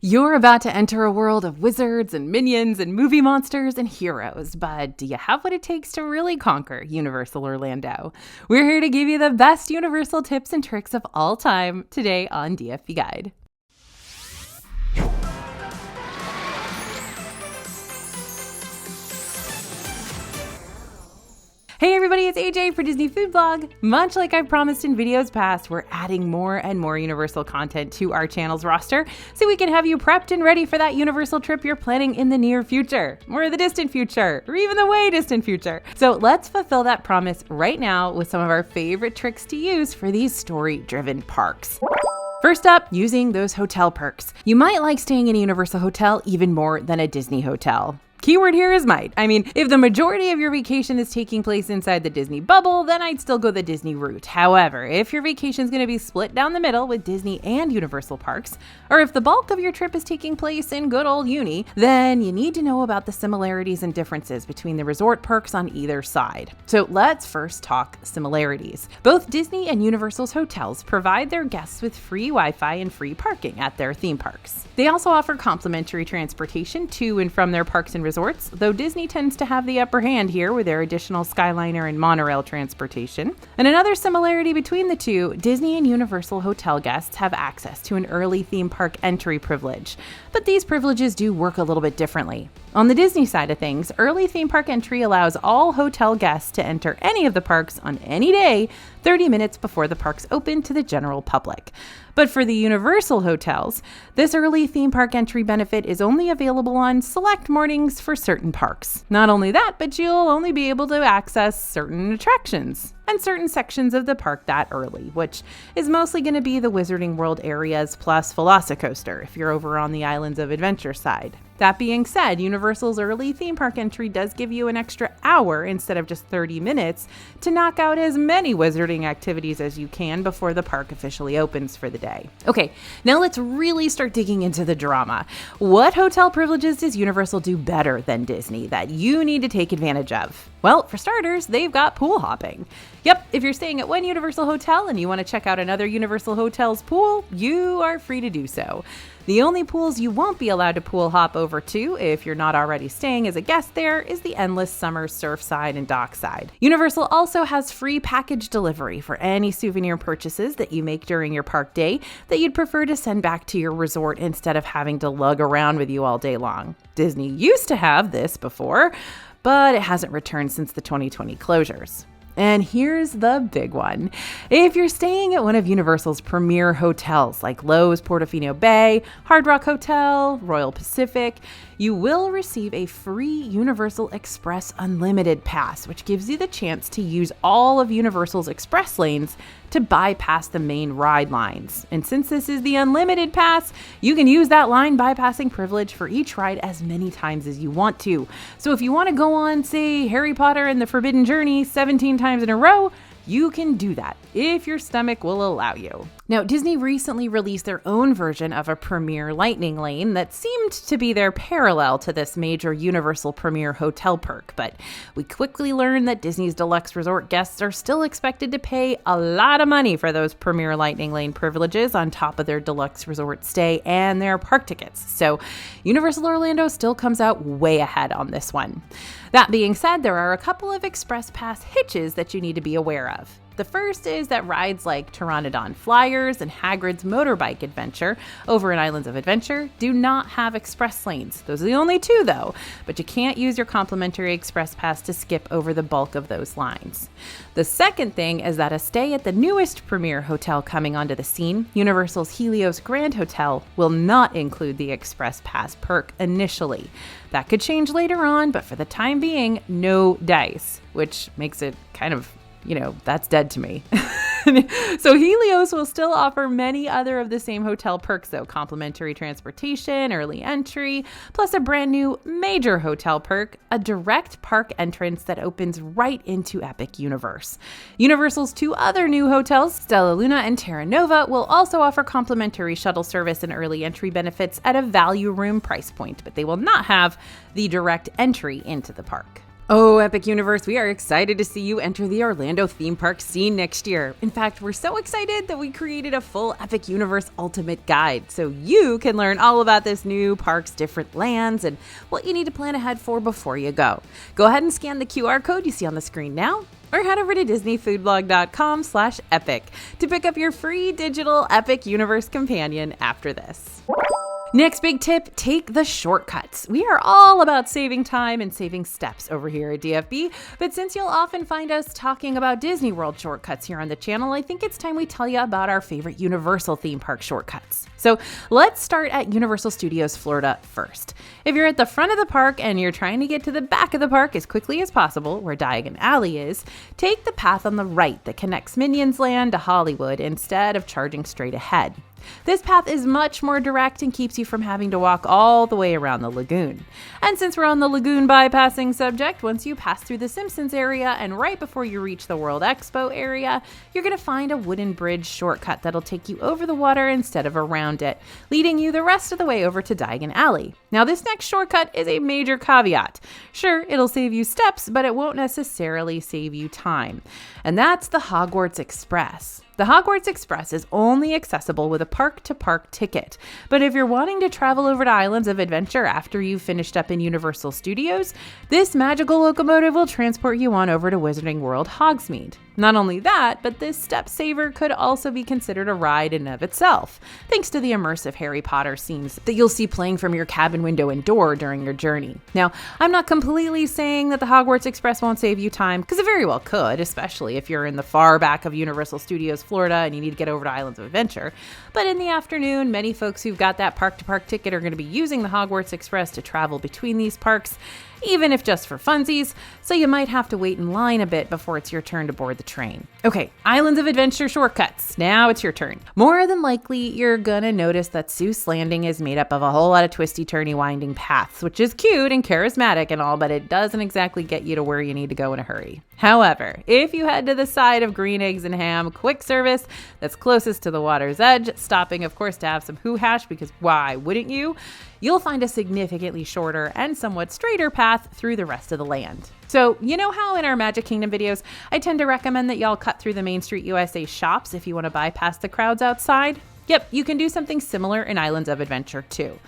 You're about to enter a world of wizards and minions and movie monsters and heroes, but do you have what it takes to really conquer Universal Orlando? We're here to give you the best Universal tips and tricks of all time today on DFB Guide. Hey everybody, it's AJ for Disney Food Blog. Much like I've promised in videos past, we're adding more and more Universal content to our channel's roster so we can have you prepped and ready for that Universal trip you're planning in the near future, or the distant future, or even the way distant future. So let's fulfill that promise right now with some of our favorite tricks to use for these story-driven parks. First up, using those hotel perks. You might like staying in a Universal hotel even more than a Disney hotel. Keyword here is might. I mean, if the majority of your vacation is taking place inside the Disney bubble, then I'd still go the Disney route. However, if your vacation is going to be split down the middle with Disney and Universal parks, or if the bulk of your trip is taking place in good old Uni, then you need to know about the similarities and differences between the resort perks on either side. So let's first talk similarities. Both Disney and Universal's hotels provide their guests with free Wi-Fi and free parking at their theme parks. They also offer complimentary transportation to and from their parks and resorts, though Disney tends to have the upper hand here with their additional Skyliner and monorail transportation. And another similarity between the two, Disney and Universal hotel guests have access to an early theme park entry privilege, but these privileges do work a little bit differently. On the Disney side of things, early theme park entry allows all hotel guests to enter any of the parks on any day 30 minutes before the parks open to the general public. But for the Universal hotels, this early theme park entry benefit is only available on select mornings for certain parks. Not only that, but you'll only be able to access certain attractions and certain sections of the park that early, which is mostly going to be the Wizarding World areas plus Velocicoaster if you're over on the Islands of Adventure side. That being said, Universal's early theme park entry does give you an extra hour instead of just 30 minutes to knock out as many wizarding activities as you can before the park officially opens for the day. Okay, now let's really start digging into the drama. What hotel privileges does Universal do better than Disney that you need to take advantage of? Well, for starters, they've got pool hopping. Yep, if you're staying at one Universal hotel and you want to check out another Universal hotel's pool, you are free to do so. The only pools you won't be allowed to pool hop over to, if you're not already staying as a guest there, is the Endless Summer Surfside and Dockside. Universal also has free package delivery for any souvenir purchases that you make during your park day that you'd prefer to send back to your resort instead of having to lug around with you all day long. Disney used to have this before, but it hasn't returned since the 2020 closures. And here's the big one. If you're staying at one of Universal's premier hotels like Loews Portofino Bay, Hard Rock Hotel, Royal Pacific, you will receive a free Universal Express Unlimited Pass, which gives you the chance to use all of Universal's express lanes to bypass the main ride lines. And since this is the Unlimited Pass, you can use that line bypassing privilege for each ride as many times as you want to. So if you want to go on, say, Harry Potter and the Forbidden Journey 17 times in a row, you can do that if your stomach will allow you. Now, Disney recently released their own version of a Premier Lightning Lane that seemed to be their parallel to this major Universal Premier hotel perk, but we quickly learned that Disney's deluxe resort guests are still expected to pay a lot of money for those Premier Lightning Lane privileges on top of their deluxe resort stay and their park tickets. So Universal Orlando still comes out way ahead on this one. That being said, there are a couple of Express Pass hitches that you need to be aware of. The first is that rides like Pteranodon Flyers and Hagrid's Motorbike Adventure over in Islands of Adventure do not have express lanes. Those are the only two though, but you can't use your complimentary Express Pass to skip over the bulk of those lines. The second thing is that a stay at the newest Premier Hotel coming onto the scene, Universal's Helios Grand Hotel, will not include the Express Pass perk initially. That could change later on, but for the time being, no dice, which makes it kind of that's dead to me. So Helios will still offer many other of the same hotel perks though, complimentary transportation, early entry, plus a brand new major hotel perk, a direct park entrance that opens right into Epic Universe. Universal's two other new hotels, Stella Luna and Terra Nova, will also offer complimentary shuttle service and early entry benefits at a value room price point, but they will not have the direct entry into the park. Oh, Epic Universe, we are excited to see you enter the Orlando theme park scene next year. In fact, we're so excited that we created a full Epic Universe Ultimate Guide so you can learn all about this new park's different lands and what you need to plan ahead for before you go. Go ahead and scan the QR code you see on the screen now, or head over to disneyfoodblog.com/epic to pick up your free digital Epic Universe companion after this. Next big tip, take the shortcuts. We are all about saving time and saving steps over here at DFB, but since you'll often find us talking about Disney World shortcuts here on the channel, I think it's time we tell you about our favorite Universal theme park shortcuts. So let's start at Universal Studios Florida first. If you're at the front of the park and you're trying to get to the back of the park as quickly as possible, where Diagon Alley is, take the path on the right that connects Minions Land to Hollywood instead of charging straight ahead. This path is much more direct and keeps you from having to walk all the way around the lagoon. And since we're on the lagoon bypassing subject, once you pass through the Simpsons area and right before you reach the World Expo area, you're going to find a wooden bridge shortcut that'll take you over the water instead of around it, leading you the rest of the way over to Diagon Alley. Now, this next shortcut is a major caveat. Sure, it'll save you steps, but it won't necessarily save you time. And that's the Hogwarts Express. The Hogwarts Express is only accessible with a park-to-park ticket, but if you're wanting to travel over to Islands of Adventure after you've finished up in Universal Studios, this magical locomotive will transport you on over to Wizarding World Hogsmeade. Not only that, but this step saver could also be considered a ride in and of itself, thanks to the immersive Harry Potter scenes that you'll see playing from your cabin window and door during your journey. Now, I'm not completely saying that the Hogwarts Express won't save you time, because it very well could, especially if you're in the far back of Universal Studios Florida and you need to get over to Islands of Adventure. But in the afternoon, many folks who've got that park-to-park ticket are going to be using the Hogwarts Express to travel between these parks, even if just for funsies, so you might have to wait in line a bit before it's your turn to board the train. Okay, Islands of Adventure shortcuts. Now it's your turn. More than likely, you're gonna notice that Seuss Landing is made up of a whole lot of twisty, turny, winding paths, which is cute and charismatic and all, but it doesn't exactly get you to where you need to go in a hurry. However, if you head to the side of Green Eggs and Ham quick service that's closest to the water's edge, stopping, of course, to have some hoo hash, because why wouldn't you? You'll find a significantly shorter and somewhat straighter path through the rest of the land. So, you know how in our Magic Kingdom videos, I tend to recommend that y'all cut through the Main Street USA shops if you want to bypass the crowds outside? Yep, you can do something similar in Islands of Adventure too.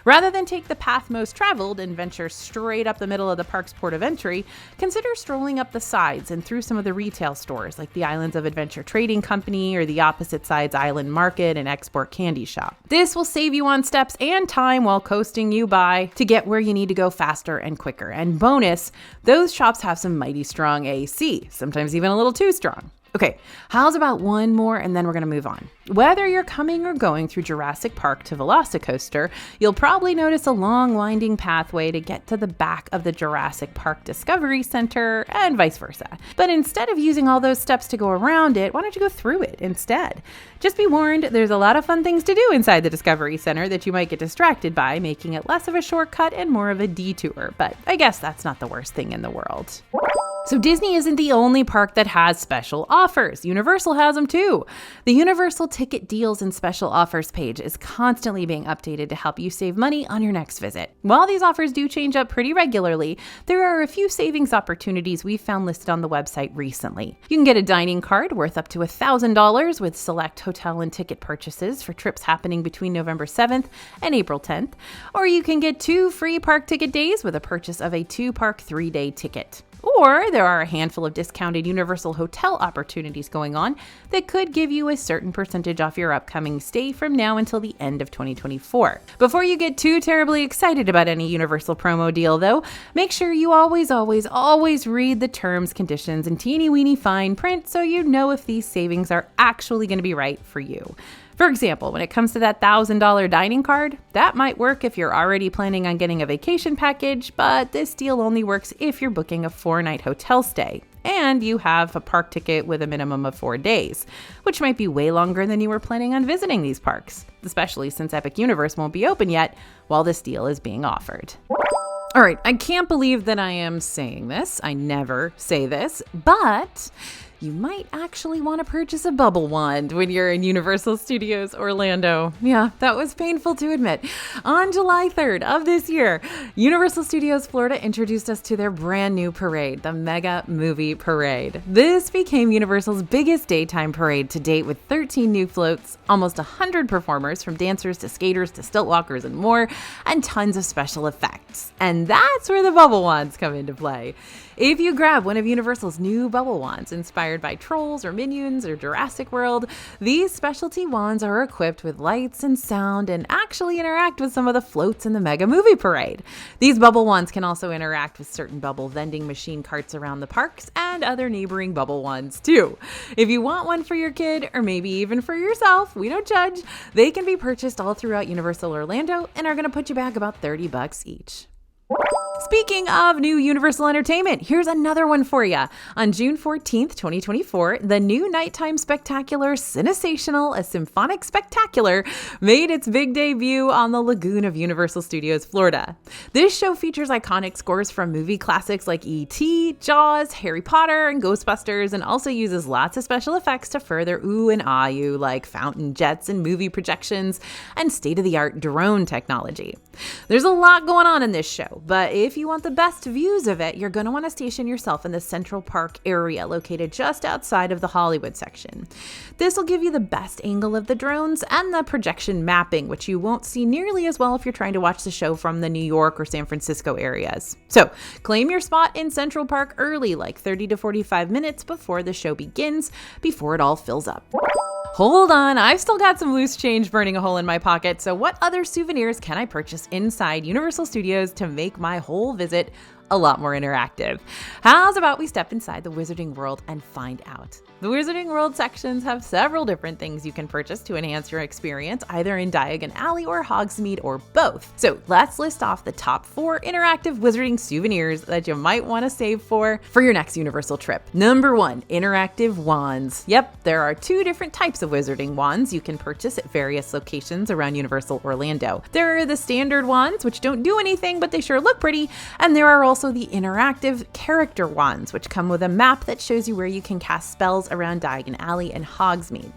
Rather than take the path most traveled and venture straight up the middle of the park's port of entry, consider strolling up the sides and through some of the retail stores like the Islands of Adventure Trading Company or the opposite side's Island Market and Export Candy Shop. This will save you on steps and time while coasting you by to get where you need to go faster and quicker. And bonus, those shops have some mighty strong AC, sometimes even a little too strong. Okay, how's about one more and then we're going to move on. Whether you're coming or going through Jurassic Park to Velocicoaster, you'll probably notice a long winding pathway to get to the back of the Jurassic Park Discovery Center and vice versa. But instead of using all those steps to go around it, why don't you go through it instead? Just be warned, there's a lot of fun things to do inside the Discovery Center that you might get distracted by, making it less of a shortcut and more of a detour. But I guess that's not the worst thing in the world. So Disney isn't the only park that has special offers. Universal has them too. The Universal Ticket Deals and Special Offers page is constantly being updated to help you save money on your next visit. While these offers do change up pretty regularly, there are a few savings opportunities we've found listed on the website recently. You can get a dining card worth up to $1,000 with select hotel and ticket purchases for trips happening between November 7th and April 10th, or you can get 2 free park ticket days with a purchase of a 2-park 3-day ticket. Or there are a handful of discounted Universal Hotel opportunities going on that could give you a certain percentage off your upcoming stay from now until the end of 2024. Before you get too terribly excited about any Universal promo deal, though, make sure you always read the terms, conditions, and teeny-weeny fine print so you know if these savings are actually going to be right for you. For example, when it comes to that $1,000 dining card, that might work if you're already planning on getting a vacation package, but this deal only works if you're booking a 4-night hotel stay and you have a park ticket with a minimum of 4 days, which might be way longer than you were planning on visiting these parks, especially since Epic Universe won't be open yet while this deal is being offered. All right, I can't believe that I am saying this. I never say this, but you might actually want to purchase a bubble wand when you're in Universal Studios Orlando. Yeah, that was painful to admit. On July 3rd of this year, Universal Studios Florida introduced us to their brand new parade, the Mega Movie Parade. This became Universal's biggest daytime parade to date, with 13 new floats, almost 100 performers from dancers to skaters to stilt walkers and more, and tons of special effects. And that's where the bubble wands come into play. If you grab one of Universal's new bubble wands inspired by Trolls or Minions or Jurassic World, these specialty wands are equipped with lights and sound and actually interact with some of the floats in the Mega Movie Parade. These bubble wands can also interact with certain bubble vending machine carts around the parks and other neighboring bubble wands too. If you want one for your kid or maybe even for yourself, we don't judge, they can be purchased all throughout Universal Orlando and are going to put you back about $30 each. Speaking of new Universal Entertainment, here's another one for you. On June 14th, 2024, the new nighttime spectacular Cinesational, a symphonic spectacular, made its big debut on the lagoon of Universal Studios Florida. This show features iconic scores from movie classics like E.T., Jaws, Harry Potter, and Ghostbusters, and also uses lots of special effects to further ooh and ah you, like fountain jets and movie projections and state-of-the-art drone technology. There's a lot going on in this show, but if you want the best views of it, you're going to want to station yourself in the Central Park area, located just outside of the Hollywood section. This will give you the best angle of the drones and the projection mapping, which you won't see nearly as well if you're trying to watch the show from the New York or San Francisco areas. So claim your spot in Central Park early, like 30 to 45 minutes before the show begins, before it all fills up. Hold on, I've still got some loose change burning a hole in my pocket, so what other souvenirs can I purchase inside Universal Studios to make my whole visit a lot more interactive? How's about we step inside the Wizarding World and find out? The Wizarding World sections have several different things you can purchase to enhance your experience, either in Diagon Alley or Hogsmeade or both. So let's list off the top 4 interactive Wizarding souvenirs that you might want to save for your next Universal trip. Number 1, interactive wands. Yep, there are 2 different types of Wizarding wands you can purchase at various locations around Universal Orlando. There are the standard wands, which don't do anything, but they sure look pretty, and there are also the interactive character wands, which come with a map that shows you where you can cast spells around Diagon Alley and Hogsmeade.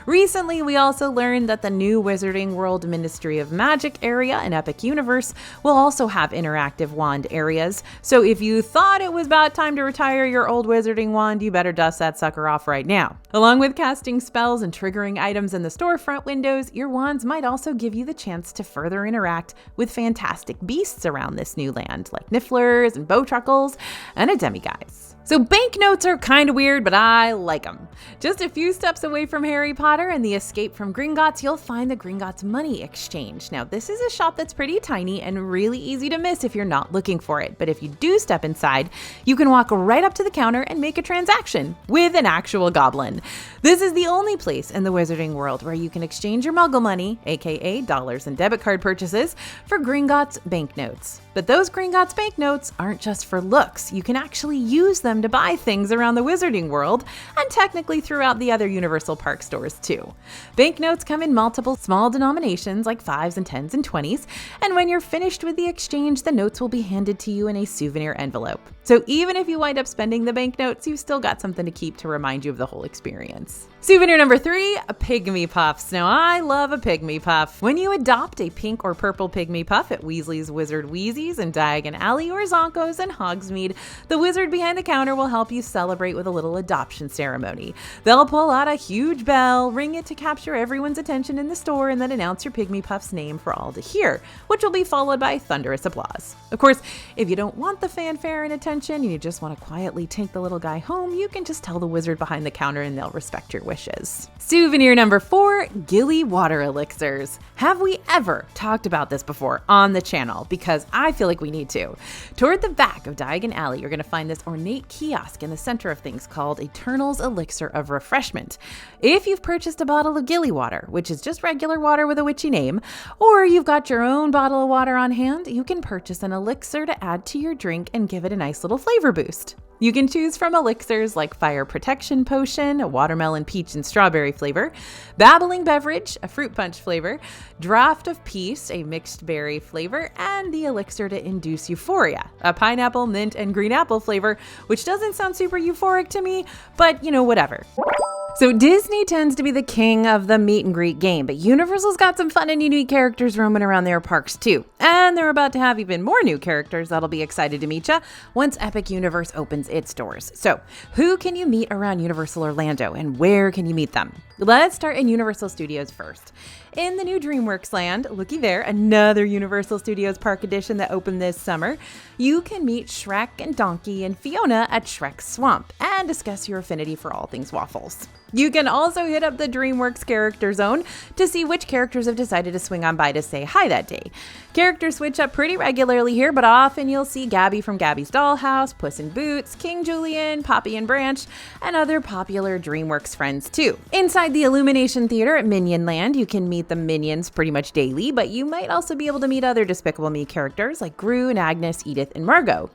Recently, we also learned that the new Wizarding World Ministry of Magic area in Epic Universe will also have interactive wand areas, so if you thought it was about time to retire your old Wizarding wand, you better dust that sucker off right now. Along with casting spells and triggering items in the storefront windows, your wands might also give you the chance to further interact with fantastic beasts around this new land, like nifflers and bowtruckles and a demiguise. So banknotes are kind of weird, but I like them. Just a few steps away from Harry Potter and the escape from Gringotts, you'll find the Gringotts Money Exchange. Now, this is a shop that's pretty tiny and really easy to miss if you're not looking for it. But if you do step inside, you can walk right up to the counter and make a transaction with an actual goblin. This is the only place in the Wizarding World where you can exchange your Muggle money, aka dollars and debit card purchases, for Gringotts banknotes. But those Gringotts banknotes aren't just for looks. You can actually use them to buy things around the Wizarding World and technically throughout the other Universal Park stores too. Banknotes come in multiple small denominations like 5s and 10s and 20s, and when you're finished with the exchange, the notes will be handed to you in a souvenir envelope. So even if you wind up spending the banknotes, you've still got something to keep to remind you of the whole experience. Souvenir number 3, Pygmy Puffs. Now, I love a Pygmy Puff. When you adopt a pink or purple Pygmy Puff at Weasley's Wizard Wheezies in Diagon Alley or Zonko's in Hogsmeade, the wizard behind the counter will help you celebrate with a little adoption ceremony. They'll pull out a huge bell, ring it to capture everyone's attention in the store, and then announce your Pygmy Puff's name for all to hear, which will be followed by thunderous applause. Of course, if you don't want the fanfare and attention and you just want to quietly take the little guy home, you can just tell the wizard behind the counter and they'll respect your wishes. Souvenir number 4, Gilly Water Elixirs. Have we ever talked about this before on the channel? Because I feel like we need to. Toward the back of Diagon Alley, you're going to find this ornate kiosk in the center of things called Eternal's Elixir of Refreshment. If you've purchased a bottle of Gilly water, which is just regular water with a witchy name, or you've got your own bottle of water on hand, you can purchase an elixir to add to your drink and give it a nice little flavor boost. You can choose from elixirs like Fire Protection Potion, a Watermelon Peach peach and strawberry flavor, Babbling Beverage, a fruit punch flavor, Draft of Peace, a mixed berry flavor, and the Elixir to Induce Euphoria, a pineapple, mint, and green apple flavor, which doesn't sound super euphoric to me, but whatever. So Disney tends to be the king of the meet and greet game, but Universal's got some fun and unique characters roaming around their parks too. And they're about to have even more new characters that'll be excited to meet ya once Epic Universe opens its doors. So who can you meet around Universal Orlando and where can you meet them? Let's start in Universal Studios first. In the new DreamWorks land, looky there, another Universal Studios Park edition that opened this summer, you can meet Shrek and Donkey and Fiona at Shrek's Swamp and discuss your affinity for all things waffles. You can also hit up the DreamWorks Character Zone to see which characters have decided to swing on by to say hi that day. Characters switch up pretty regularly here, but often you'll see Gabby from Gabby's Dollhouse, Puss in Boots, King Julian, Poppy and Branch, and other popular DreamWorks friends too. Inside the Illumination Theater at Minion Land, you can meet the Minions pretty much daily, but you might also be able to meet other Despicable Me characters like Gru and Agnes, Edith, and Margot.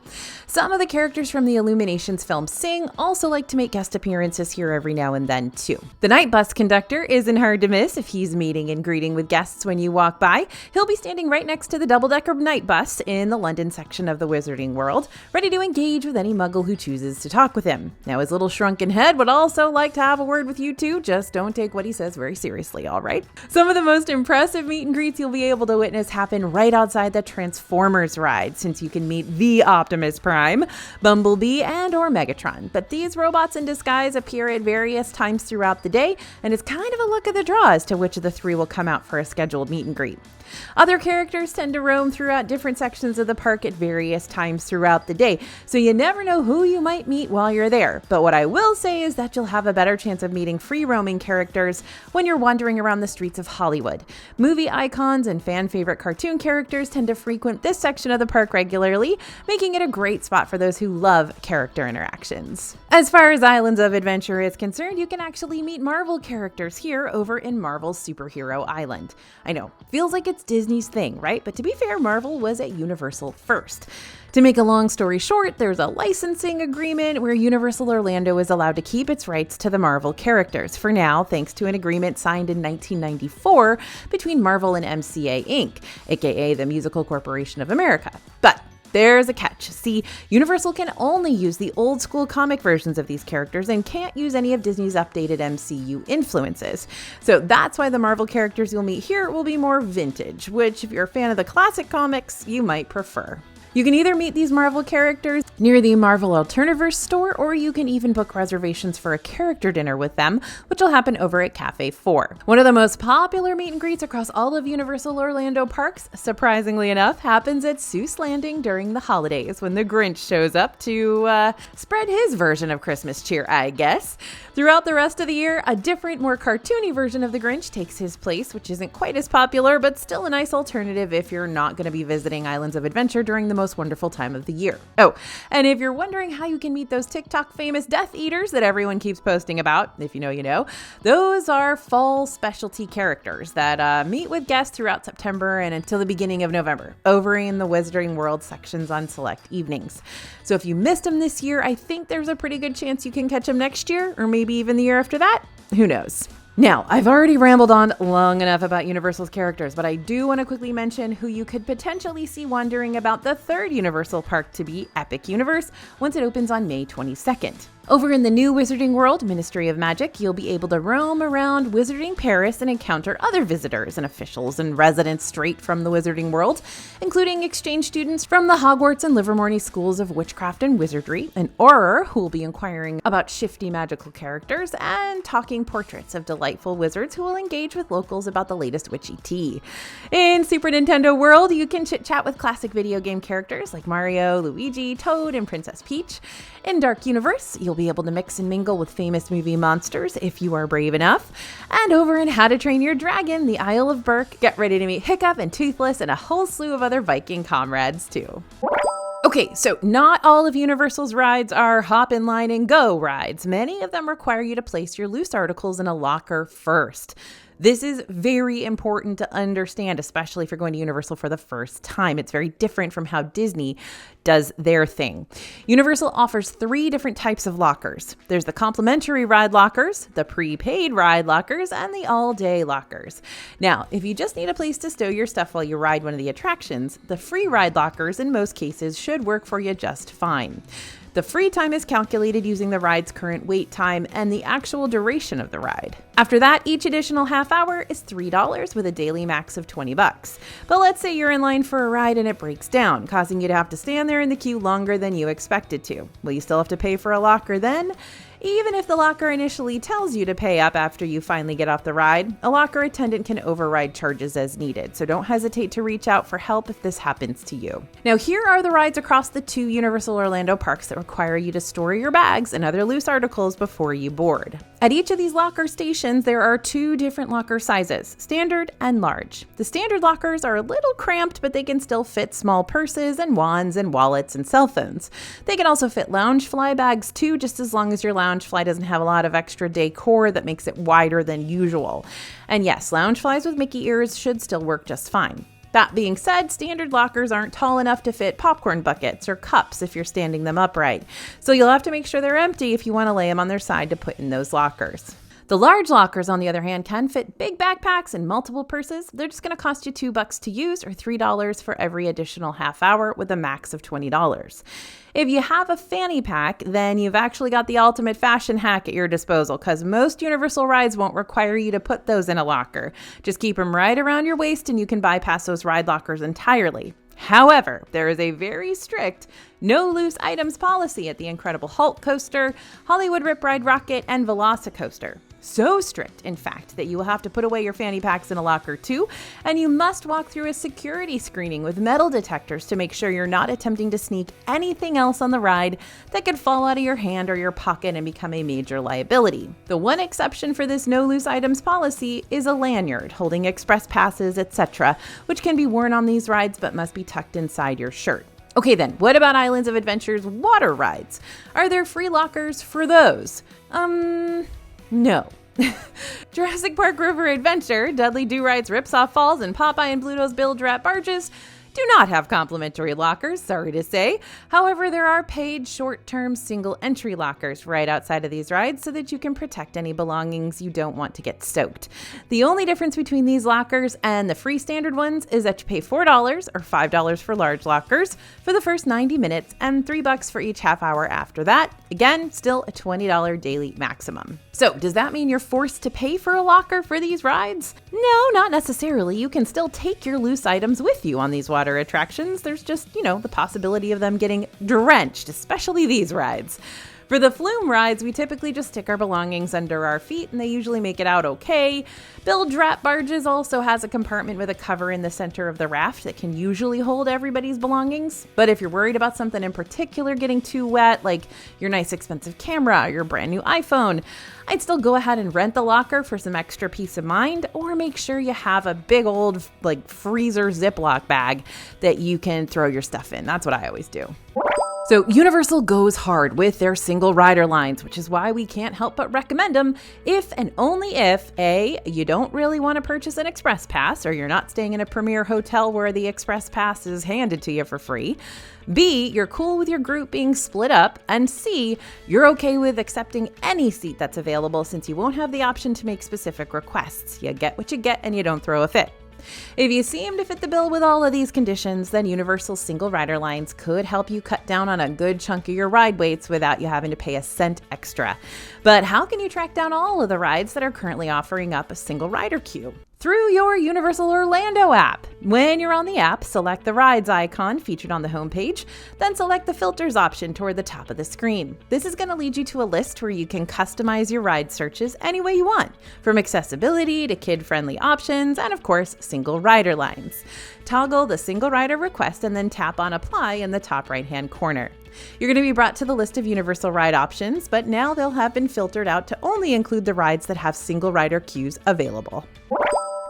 Some of the characters from the Illuminations film Sing also like to make guest appearances here every now and then too. The night bus conductor isn't hard to miss if he's meeting and greeting with guests when you walk by. He'll be standing right next to the double-decker night bus in the London section of the Wizarding World, ready to engage with any muggle who chooses to talk with him. Now, his little shrunken head would also like to have a word with you too, just don't take what he says very seriously, all right? Some of the most impressive meet and greets you'll be able to witness happen right outside the Transformers ride, since you can meet the Optimus Prime, Bumblebee, and or Megatron. But these robots in disguise appear at various times throughout the day, and it's kind of a look of the draw as to which of the three will come out for a scheduled meet and greet. Other characters tend to roam throughout different sections of the park at various times throughout the day, so you never know who you might meet while you're there. But what I will say is that you'll have a better chance of meeting free-roaming characters when you're wandering around the streets of Hollywood. Movie icons and fan-favorite cartoon characters tend to frequent this section of the park regularly, making it a great spot for those who love character interactions. As far as Islands of Adventure is concerned, you can actually meet Marvel characters here over in Marvel's Superhero Island. I know, feels like it's Disney's thing, right? But to be fair, Marvel was at Universal first. To make a long story short, there's a licensing agreement where Universal Orlando is allowed to keep its rights to the Marvel characters for now, thanks to an agreement signed in 1994 between Marvel and MCA Inc., aka the Musical Corporation of America. But there's a catch. See, Universal can only use the old school comic versions of these characters and can't use any of Disney's updated MCU influences. So that's why the Marvel characters you'll meet here will be more vintage, which if you're a fan of the classic comics, you might prefer. You can either meet these Marvel characters near the Marvel Alternaverse store, or you can even book reservations for a character dinner with them, which will happen over at Cafe 4. One of the most popular meet and greets across all of Universal Orlando parks, surprisingly enough, happens at Seuss Landing during the holidays when the Grinch shows up to spread his version of Christmas cheer, I guess. Throughout the rest of the year, a different, more cartoony version of the Grinch takes his place, which isn't quite as popular, but still a nice alternative if you're not going to be visiting Islands of Adventure during the most wonderful time of the year. Oh, and if you're wondering how you can meet those TikTok famous Death Eaters that everyone keeps posting about, if you know, you know, those are fall specialty characters that meet with guests throughout September and until the beginning of November, over in the Wizarding World sections on select evenings. So if you missed them this year, I think there's a pretty good chance you can catch them next year, or maybe even the year after that. Who knows? Now, I've already rambled on long enough about Universal's characters, but I do want to quickly mention who you could potentially see wandering about the third Universal park to be Epic Universe once it opens on May 22nd. Over in the new Wizarding World, Ministry of Magic, you'll be able to roam around Wizarding Paris and encounter other visitors and officials and residents straight from the Wizarding World, including exchange students from the Hogwarts and Livermore schools of witchcraft and wizardry, an Auror who will be inquiring about shifty magical characters, and talking portraits of delightful wizards who will engage with locals about the latest witchy tea. In Super Nintendo World, you can chit-chat with classic video game characters like Mario, Luigi, Toad, and Princess Peach. In Dark Universe, you'll be able to mix and mingle with famous movie monsters if you are brave enough. And over in How to Train Your Dragon, the Isle of Berk, get ready to meet Hiccup and Toothless and a whole slew of other Viking comrades too. Okay, so not all of Universal's rides are hop in line and go rides. Many of them require you to place your loose articles in a locker first. This is very important to understand, especially if you're going to Universal for the first time. It's very different from how Disney does their thing. Universal offers 3 different types of lockers. There's the complimentary ride lockers, the prepaid ride lockers, and the all-day lockers. Now, if you just need a place to stow your stuff while you ride one of the attractions, the free ride lockers in most cases should work for you just fine. The free time is calculated using the ride's current wait time and the actual duration of the ride. After that, each additional half hour is $3 with a daily max of $20. But let's say you're in line for a ride and it breaks down, causing you to have to stand there in the queue longer than you expected to. Will you still have to pay for a locker then? Even if the locker initially tells you to pay up after you finally get off the ride, a locker attendant can override charges as needed, so don't hesitate to reach out for help if this happens to you. Now, here are the rides across the 2 Universal Orlando parks that require you to store your bags and other loose articles before you board. At each of these locker stations, there are 2 different locker sizes, standard and large. The standard lockers are a little cramped, but they can still fit small purses and wands and wallets and cell phones. They can also fit lounge fly bags too, just as long as your lounge fly doesn't have a lot of extra decor that makes it wider than usual. And yes, lounge flies with Mickey ears should still work just fine. That being said, standard lockers aren't tall enough to fit popcorn buckets or cups if you're standing them upright. So you'll have to make sure they're empty if you want to lay them on their side to put in those lockers. The large lockers, on the other hand, can fit big backpacks and multiple purses. They're just going to cost you $2 to use or $3 for every additional half hour with a max of $20. If you have a fanny pack, then you've actually got the ultimate fashion hack at your disposal because most Universal rides won't require you to put those in a locker. Just keep them right around your waist and you can bypass those ride lockers entirely. However, there is a very strict no loose items policy at the Incredible Hulk coaster, Hollywood Rip Ride Rocket, and Velocicoaster. So strict, in fact, that you will have to put away your fanny packs in a locker too, and you must walk through a security screening with metal detectors to make sure you're not attempting to sneak anything else on the ride that could fall out of your hand or your pocket and become a major liability. The one exception for this no loose items policy is a lanyard holding express passes, etc., which can be worn on these rides but must be tucked inside your shirt. Okay then, what about Islands of Adventure's water rides? Are there free lockers for those? No. Jurassic Park River Adventure, Dudley Do-Ride's Ripsaw Falls, and Popeye and Bluto's Bilge Rat Barges do not have complimentary lockers, sorry to say. However, there are paid short-term single entry lockers right outside of these rides so that you can protect any belongings you don't want to get soaked. The only difference between these lockers and the free standard ones is that you pay $4 or $5 for large lockers for the first 90 minutes and $3 for each half hour after that. Again, still a $20 daily maximum. So does that mean you're forced to pay for a locker for these rides? No, not necessarily. You can still take your loose items with you on these water attractions. There's just, the possibility of them getting drenched, especially these rides. For the flume rides, we typically just stick our belongings under our feet and they usually make it out okay. Bilge Rat Barges also has a compartment with a cover in the center of the raft that can usually hold everybody's belongings. But if you're worried about something in particular getting too wet, like your nice expensive camera or your brand new iPhone, I'd still go ahead and rent the locker for some extra peace of mind, or make sure you have a big old freezer Ziploc bag that you can throw your stuff in. That's what I always do. So Universal goes hard with their single rider lines, which is why we can't help but recommend them if and only if A, you don't really want to purchase an express pass or you're not staying in a premier hotel where the express pass is handed to you for free, B, you're cool with your group being split up, and C, you're okay with accepting any seat that's available since you won't have the option to make specific requests. You get what you get and you don't throw a fit. If you seem to fit the bill with all of these conditions, then Universal's single rider lines could help you cut down on a good chunk of your ride waits without you having to pay a cent extra. But how can you track down all of the rides that are currently offering up a single rider queue? Through your Universal Orlando app. When you're on the app, select the rides icon featured on the homepage, then select the filters option toward the top of the screen. This is going to lead you to a list where you can customize your ride searches any way you want, from accessibility to kid-friendly options, and of course, single rider lines. Toggle the single rider request and then tap on apply in the top right-hand corner. You're going to be brought to the list of Universal ride options, but now they'll have been filtered out to only include the rides that have single rider queues available.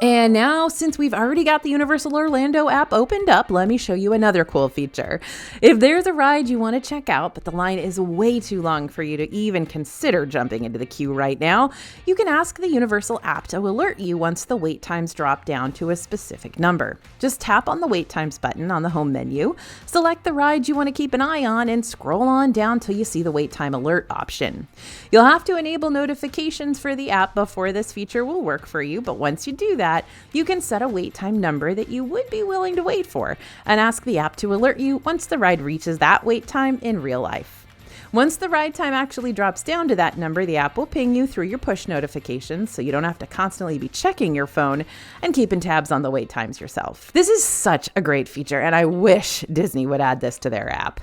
And now, since we've already got the Universal Orlando app opened up, let me show you another cool feature. If there's a ride you want to check out, but the line is way too long for you to even consider jumping into the queue right now, you can ask the Universal app to alert you once the wait times drop down to a specific number. Just tap on the wait times button on the home menu, select the ride you want to keep an eye on, and scroll on down till you see the wait time alert option. You'll have to enable notifications for the app before this feature will work for you, but once you do that, you can set a wait time number that you would be willing to wait for and ask the app to alert you once the ride reaches that wait time in real life. Once the ride time actually drops down to that number, the app will ping you through your push notifications so you don't have to constantly be checking your phone and keeping tabs on the wait times yourself. This is such a great feature, and I wish Disney would add this to their app.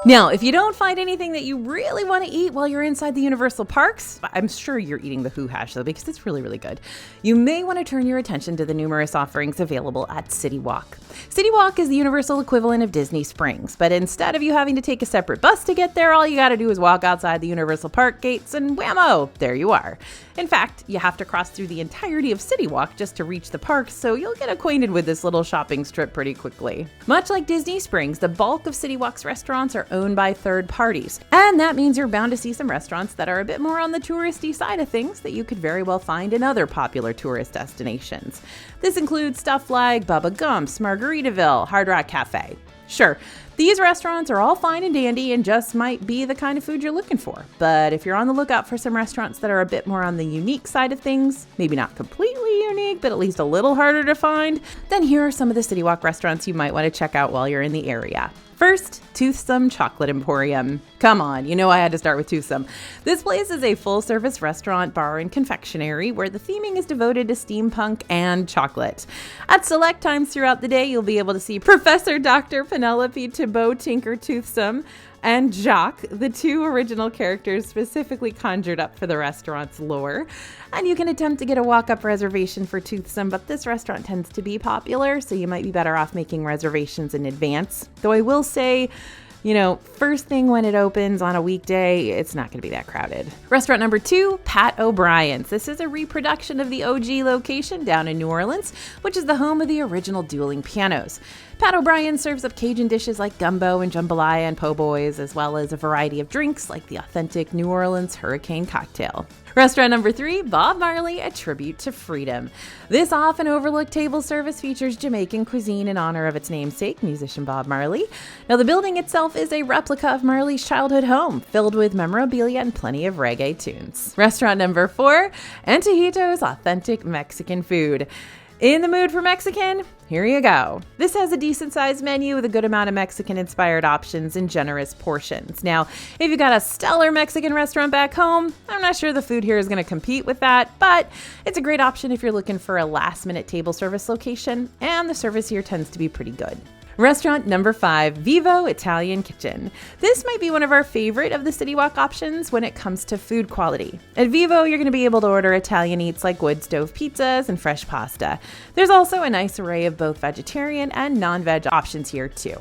Now, if you don't find anything that you really want to eat while you're inside the Universal parks, I'm sure you're eating the Who Hash though, because it's really, really good. You may want to turn your attention to the numerous offerings available at CityWalk. CityWalk is the Universal equivalent of Disney Springs, but instead of you having to take a separate bus to get there, all you got to do is walk outside the Universal Park gates and whammo, there you are. In fact, you have to cross through the entirety of CityWalk just to reach the park, so you'll get acquainted with this little shopping strip pretty quickly. Much like Disney Springs, the bulk of CityWalk's restaurants are owned by third parties, and that means you're bound to see some restaurants that are a bit more on the touristy side of things that you could very well find in other popular tourist destinations. This includes stuff like Bubba Gump's, Margaritaville, Hard Rock Cafe. Sure, these restaurants are all fine and dandy and just might be the kind of food you're looking for. But if you're on the lookout for some restaurants that are a bit more on the unique side of things, maybe not completely unique, but at least a little harder to find, then here are some of the CityWalk restaurants you might want to check out while you're in the area. First, Toothsome Chocolate Emporium. Come on, you know I had to start with Toothsome. This place is a full-service restaurant, bar, and confectionery where the theming is devoted to steampunk and chocolate. At select times throughout the day, you'll be able to see Professor Dr. Penelope Thibault Tinker Toothsome and Jacques, the two original characters specifically conjured up for the restaurant's lore. And you can attempt to get a walk-up reservation for Toothsome, but this restaurant tends to be popular, so you might be better off making reservations in advance. Though I will say, first thing when it opens on a weekday, it's not going to be that crowded. Restaurant number 2, Pat O'Brien's. This is a reproduction of the OG location down in New Orleans, which is the home of the original dueling pianos. Pat O'Brien serves up Cajun dishes like gumbo and jambalaya and po' boys, as well as a variety of drinks like the authentic New Orleans Hurricane cocktail. Restaurant number 3, Bob Marley, A Tribute to Freedom. This often overlooked table service features Jamaican cuisine in honor of its namesake, musician Bob Marley. Now, the building itself is a replica of Marley's childhood home, filled with memorabilia and plenty of reggae tunes. Restaurant number 4, Antojito's Authentic Mexican Food. In the mood for Mexican? Here you go. This has a decent-sized menu with a good amount of Mexican-inspired options and generous portions. Now, if you got a stellar Mexican restaurant back home, I'm not sure the food here is going to compete with that, but it's a great option if you're looking for a last-minute table service location, and the service here tends to be pretty good. Restaurant number 5, Vivo Italian Kitchen. This might be one of our favorite of the CityWalk options when it comes to food quality. At Vivo, you're going to be able to order Italian eats like wood stove pizzas and fresh pasta. There's also a nice array of both vegetarian and non-veg options here too.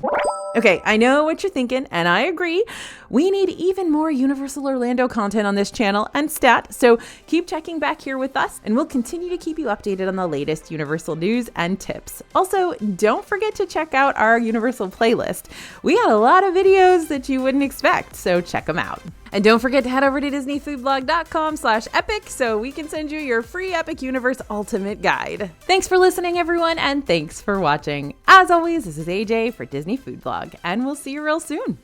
Okay, I know what you're thinking, and I agree. We need even more Universal Orlando content on this channel and stat, so keep checking back here with us, and we'll continue to keep you updated on the latest Universal news and tips. Also, don't forget to check out our Universal playlist. We got a lot of videos that you wouldn't expect, so check them out. And don't forget to head over to DisneyFoodBlog.com/epic so we can send you your free Epic Universe Ultimate Guide. Thanks for listening, everyone, and thanks for watching. As always, this is AJ for Disney Food Blog, and we'll see you real soon.